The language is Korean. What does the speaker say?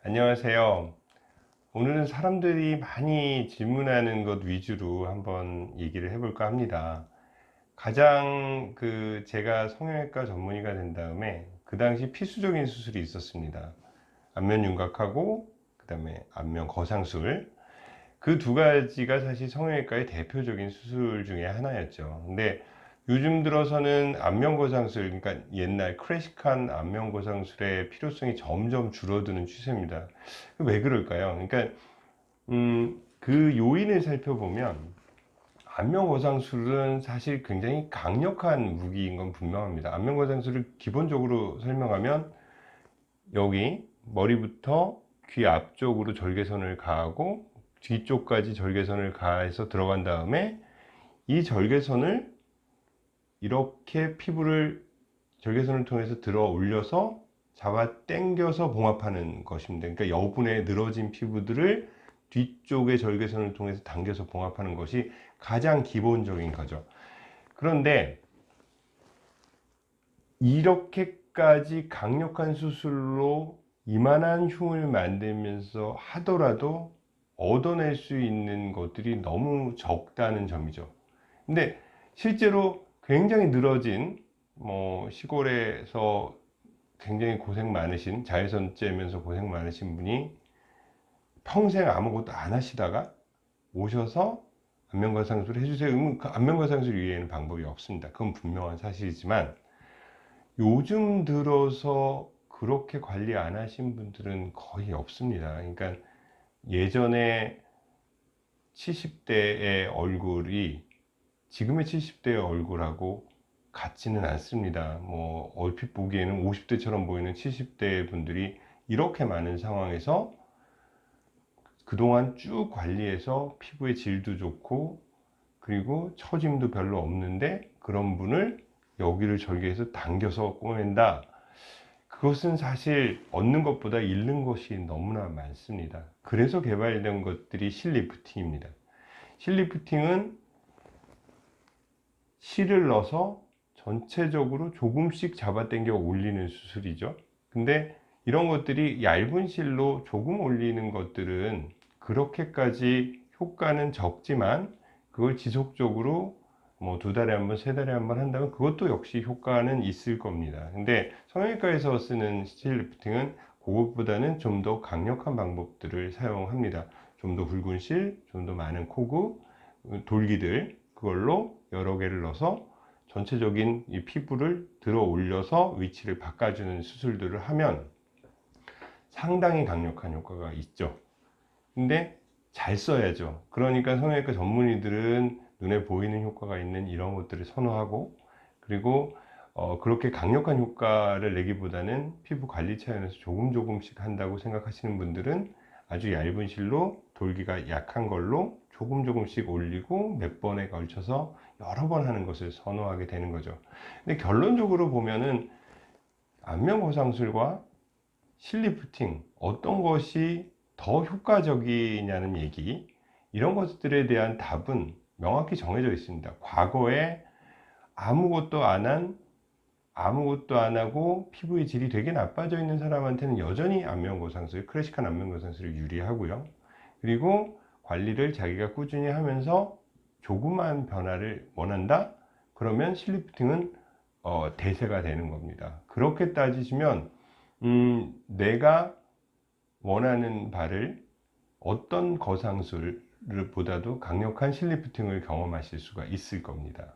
안녕하세요. 오늘은 사람들이 많이 질문하는 것 위주로 한번 얘기를 해볼까 합니다. 가장 제가 성형외과 전문의가 된 다음에 그 당시 필수적인 수술이 있었습니다. 안면 윤곽하고 그 다음에 안면 거상술, 그 두 가지가 사실 성형외과의 대표적인 수술 중에 하나였죠. 근데 요즘 들어서는 안면거상술, 그러니까 옛날 클래식한 안면거상술의 필요성이 점점 줄어드는 추세입니다. 왜 그럴까요? 그러니까 그 요인을 살펴보면 안면거상술은 사실 굉장히 강력한 무기인 건 분명합니다. 안면거상술을 기본적으로 설명하면 여기 머리부터 귀 앞쪽으로 절개선을 가하고 뒤쪽까지 절개선을 가해서 들어간 다음에 이 절개선을 이렇게 피부를 절개선을 통해서 들어 올려서 잡아 당겨서 봉합하는 것입니다. 그러니까 여분의 늘어진 피부들을 뒤쪽의 절개선을 통해서 당겨서 봉합하는 것이 가장 기본적인 거죠. 그런데 이렇게까지 강력한 수술로 이만한 흉을 만들면서 하더라도 얻어낼 수 있는 것들이 너무 적다는 점이죠. 근데 실제로 굉장히 늘어진 시골에서 굉장히 고생 많으신, 자외선 쬐면서 고생 많으신 분이 평생 아무것도 안 하시다가 오셔서 안면거상술을 해주세요. 그러면 그 안면거상술 이외에는 방법이 없습니다. 그건 분명한 사실이지만 요즘 들어서 그렇게 관리 안 하신 분들은 거의 없습니다. 그러니까 예전에 70대의 얼굴이 지금의 70대의 얼굴하고 같지는 않습니다. 얼핏 보기에는 50대처럼 보이는 70대 분들이 이렇게 많은 상황에서 그동안 쭉 관리해서 피부의 질도 좋고 그리고 처짐도 별로 없는데 그런 분을 여기를 절개해서 당겨서 꼬맨다. 그것은 사실 얻는 것보다 잃는 것이 너무나 많습니다. 그래서 개발된 것들이 실리프팅입니다. 실리프팅은 실을 넣어서 전체적으로 조금씩 잡아당겨 올리는 수술이죠. 근데 이런 것들이 얇은 실로 조금 올리는 것들은 그렇게까지 효과는 적지만 그걸 지속적으로 두 달에 한 번, 세 달에 한 번 한다면 그것도 역시 효과는 있을 겁니다. 근데 성형외과에서 쓰는 실리프팅은 그것보다는 좀 더 강력한 방법들을 사용합니다. 좀 더 굵은 실, 좀 더 많은 코구, 돌기들, 그걸로 여러 개를 넣어서 전체적인 이 피부를 들어 올려서 위치를 바꿔주는 수술들을 하면 상당히 강력한 효과가 있죠. 근데 잘 써야죠. 그러니까 성형외과 전문의들은 눈에 보이는 효과가 있는 이런 것들을 선호하고, 그리고 그렇게 강력한 효과를 내기보다는 피부 관리 차원에서 조금씩 한다고 생각하시는 분들은 아주 얇은 실로 돌기가 약한 걸로 조금씩 올리고 몇 번에 걸쳐서 여러 번 하는 것을 선호하게 되는 거죠. 근데 결론적으로 보면은 안면거상술과 실리프팅 어떤 것이 더 효과적이냐는 얘기, 이런 것들에 대한 답은 명확히 정해져 있습니다. 과거에 아무것도 안 하고 피부의 질이 되게 나빠져 있는 사람한테는 여전히 안면거상술, 클래식한 안면거상술이 유리하고요. 그리고 관리를 자기가 꾸준히 하면서 조그마한 변화를 원한다? 그러면 실리프팅은 대세가 되는 겁니다. 그렇게 따지시면 내가 원하는 바를 어떤 거상술보다도 강력한 실리프팅을 경험하실 수가 있을 겁니다.